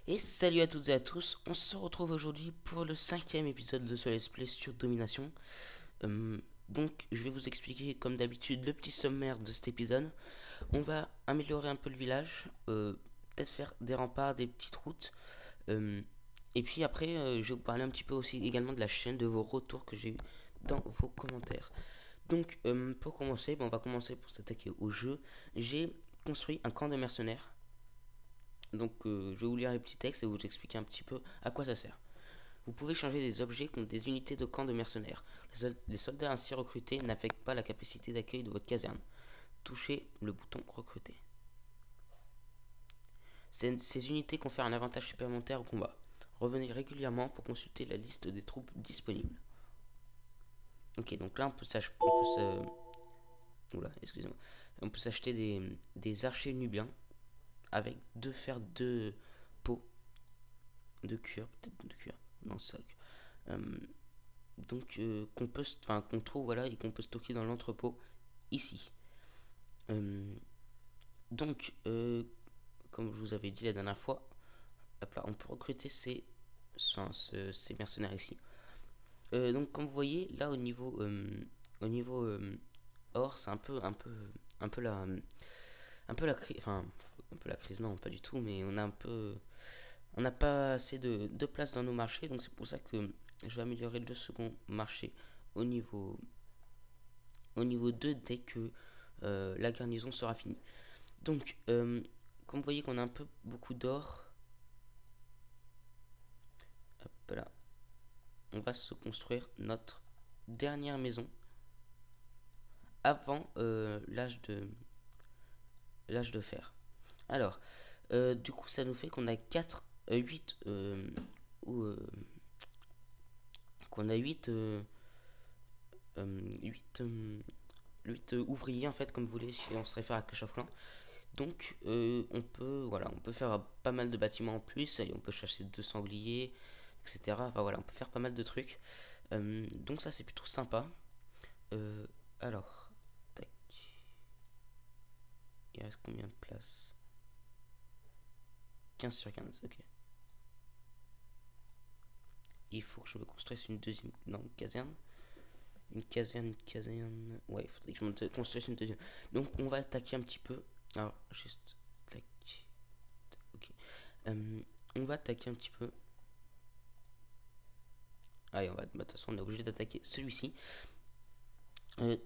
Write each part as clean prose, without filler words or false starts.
Et salut à toutes et à tous, on se retrouve aujourd'hui pour le 5e épisode de ce let's play sur Domination. Euh, donc je vais vous expliquer comme d'habitude le petit sommaire de cet épisode. On va améliorer un peu le village, peut-être faire des remparts, des petites routes. euh, et puis après je vais vous parler un petit peu aussi également de la chaîne, de vos retours que j'ai eu dans vos commentaires. Donc pour commencer, on va commencer pour s'attaquer au jeu. J'ai construit un camp de mercenaires. Donc je vais vous lire les petits textes et vous expliquer un petit peu à quoi ça sert. Vous pouvez changer des objets contre des unités de camp de mercenaires. Les soldats ainsi recrutés n'affectent pas la capacité d'accueil de votre caserne. Touchez le bouton recruter. Ces unités confèrent un avantage supplémentaire au combat. Revenez régulièrement pour consulter la liste des troupes disponibles. Ok, donc là on peut s'acheter des archers nubiens avec deux pots de cuir, peut-être de cuir, non, ça. Euh, donc qu'on trouve voilà et qu'on peut stocker dans l'entrepôt ici. Euh, donc comme je vous avais dit la dernière fois, hop là, on peut recruter ces mercenaires ici. Donc comme vous voyez là au niveau or, c'est un peu la crise, enfin un peu la crise, non pas du tout, mais on n'a pas assez de place dans nos marchés, donc c'est pour ça que je vais améliorer le second marché au niveau, au niveau 2 dès que la garnison sera finie. Donc, comme vous voyez qu'on a un peu beaucoup d'or, hop là, on va se construire notre dernière maison avant l'âge de fer. Alors, du coup, ça nous fait qu'on a 4, 8, ou qu'on a 8, 8, 8 ouvriers en fait, comme vous voulez, si on se réfère à Clash of Clans. Donc on peut faire pas mal de bâtiments en plus, et on peut chasser 2 sangliers, etc. Enfin voilà, on peut faire pas mal de trucs. Donc ça c'est plutôt sympa. Euh, alors, tac. Il reste combien de places? 15 sur 15, ok. Il faut que je me construise une deuxième. Non, une caserne. Une caserne. Ouais, il faudrait que je me construise une deuxième. Donc on va attaquer un petit peu. Alors, juste. Tac. Ok. On va attaquer un petit peu. Allez, de toute façon, on est obligé d'attaquer celui-ci. Je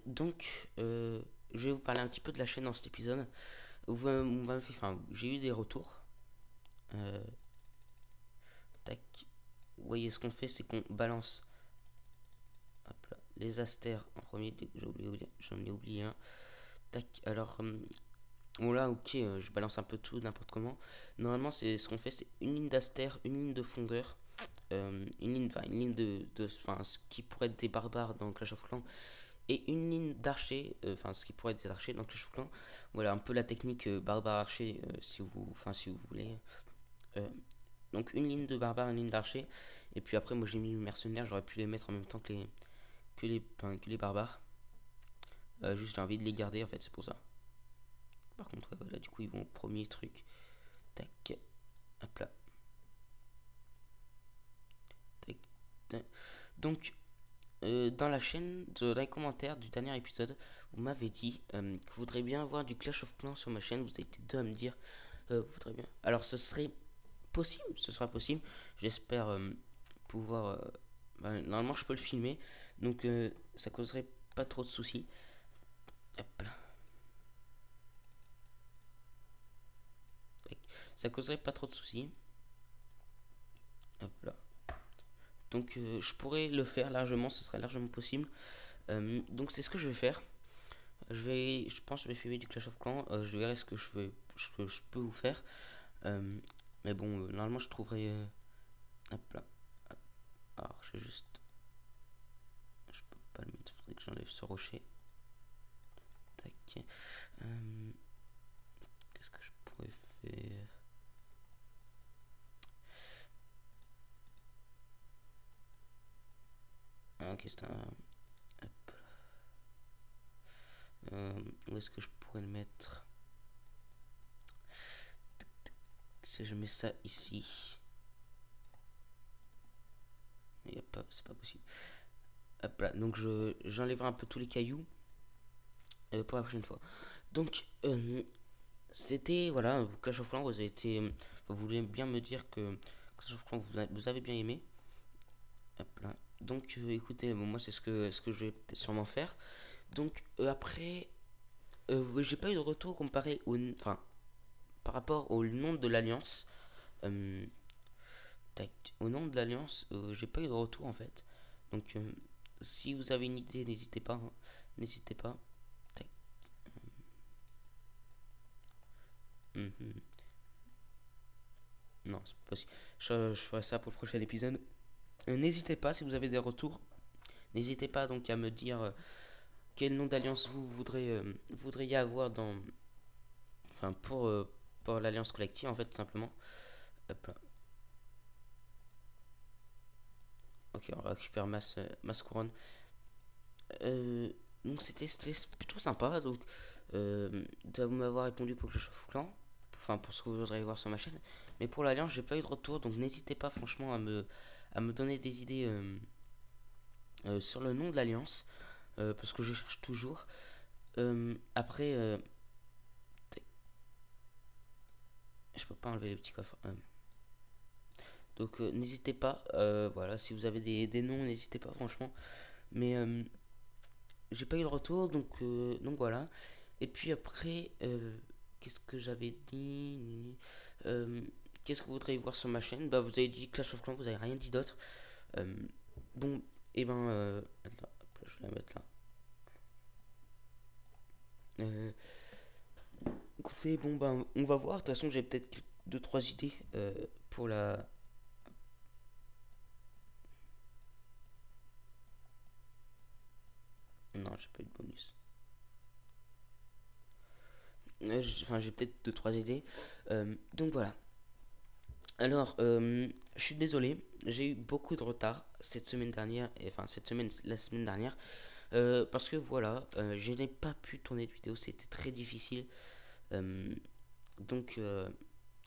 vais vous parler un petit peu de la chaîne dans cet épisode. J'ai eu des retours. Euh, tac. Vous voyez, ce qu'on fait, c'est qu'on balance hop là, les astères en premier. J'en ai oublié un. Tac. Alors, bon là, ok, je balance un peu tout, n'importe comment. Normalement, c'est ce qu'on fait, c'est une ligne d'astères, une ligne de fondeur, une ligne ce qui pourrait être des barbares dans Clash of Clans, et une ligne d'archer, ce qui pourrait être des archers dans Clash of Clans. Voilà un peu la technique barbare archer, si vous voulez. Euh, donc une ligne de barbare, une ligne d'archer, et puis après moi j'ai mis mercenaires, j'aurais pu les mettre en même temps que les barbares. Juste j'ai envie de les garder en fait, c'est pour ça. Par contre, voilà, du coup ils vont au premier truc. Tac, hop là. Tac, tac. Donc dans la chaîne, dans les commentaires du dernier épisode, vous m'avez dit que vous voudriez bien voir du Clash of Clans sur ma chaîne. Vous avez été deux à me dire vous voudriez bien. Alors ce serait possible, ce sera possible. J'espère pouvoir. Normalement, je peux le filmer, donc ça causerait pas trop de soucis. Hop là. Ça causerait pas trop de soucis. Hop là. Donc je pourrais le faire largement, ce serait largement possible. Donc c'est ce que je vais faire. Je pense que je vais filmer du Clash of Clans. Je verrai ce que je peux vous faire. Euh, mais bon, normalement je trouverai. Hop là. Hop. Alors, je peux pas le mettre, faudrait que j'enlève ce rocher. Tac. Qu'est-ce que je pourrais faire? Ah, ok, c'est un. Hop. Où est-ce que je pourrais le mettre? si je mets ça ici, il y a pas, c'est pas possible. Hop là, donc j'enlèverai un peu tous les cailloux pour la prochaine fois. Donc c'était voilà, Clash of Clans, vous avez été, vous voulez bien me dire que Clash of Clans vous avez bien aimé. Hop là. Donc écoutez, bon, moi c'est ce que je vais sûrement faire. Donc après, j'ai pas eu de retour comparé au, enfin par rapport au nom de l'alliance. Euh, tac, au nom de l'alliance, j'ai pas eu de retour en fait. Donc si vous avez une idée, n'hésitez pas, hein. N'hésitez pas. Tac. Mhm. Non, c'est pas possible. Je ferai ça pour le prochain épisode. N'hésitez pas si vous avez des retours. N'hésitez pas donc à me dire quel nom d'alliance vous voudriez avoir dans, enfin pour l'alliance collective en fait tout simplement. Hop là. Ok, on récupère masse couronne. Donc c'était plutôt sympa donc de m'avoir répondu pour Clash of Clans, enfin pour ce que vous voudriez voir sur ma chaîne. Mais pour l'alliance j'ai pas eu de retour donc n'hésitez pas franchement à me donner des idées sur le nom de l'alliance parce que je cherche toujours. Après je peux pas enlever les petits coffres. Donc n'hésitez pas, voilà, si vous avez des noms, n'hésitez pas franchement. Mais j'ai pas eu de retour, donc voilà. Et puis après, qu'est-ce que j'avais dit? Euh, Qu'est-ce que vous voudriez voir sur ma chaîne? Bah vous avez dit Clash of Clans, vous avez rien dit d'autre. Euh, bon, et ben, attends, je vais la mettre là. Écoutez, bon ben, on va voir. De toute façon, j'ai peut-être 2-3 idées pour la. Non, j'ai pas eu de bonus. Enfin, j'ai peut-être 2-3 idées. Donc voilà. Alors, je suis désolé, j'ai eu beaucoup de retard cette semaine dernière, enfin cette semaine, la semaine dernière, parce que voilà, je n'ai pas pu tourner de vidéo, c'était très difficile. Euh, donc, euh,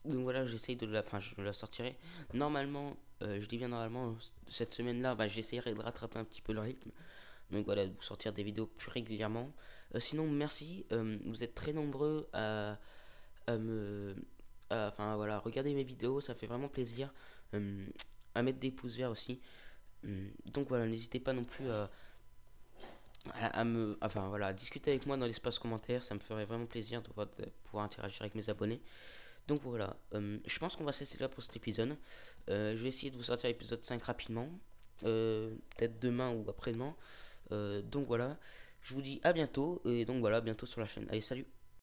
donc voilà, j'essaye de la, enfin je la sortirai. Normalement, je dis bien normalement, cette semaine-là, bah, j'essaierai de rattraper un petit peu le rythme. Donc voilà, de vous sortir des vidéos plus régulièrement. Sinon, merci, vous êtes très nombreux à me enfin voilà, regardez mes vidéos, ça fait vraiment plaisir. Euh, à mettre des pouces verts aussi. Donc voilà, n'hésitez pas non plus enfin voilà, à discuter avec moi dans l'espace commentaire, ça me ferait vraiment plaisir de pouvoir interagir avec mes abonnés. Donc voilà, je pense qu'on va se laisser là pour cet épisode. Je vais essayer de vous sortir l'épisode 5 rapidement, peut-être demain ou après-demain. Donc voilà, je vous dis à bientôt, et donc voilà, à bientôt sur la chaîne. Allez, salut!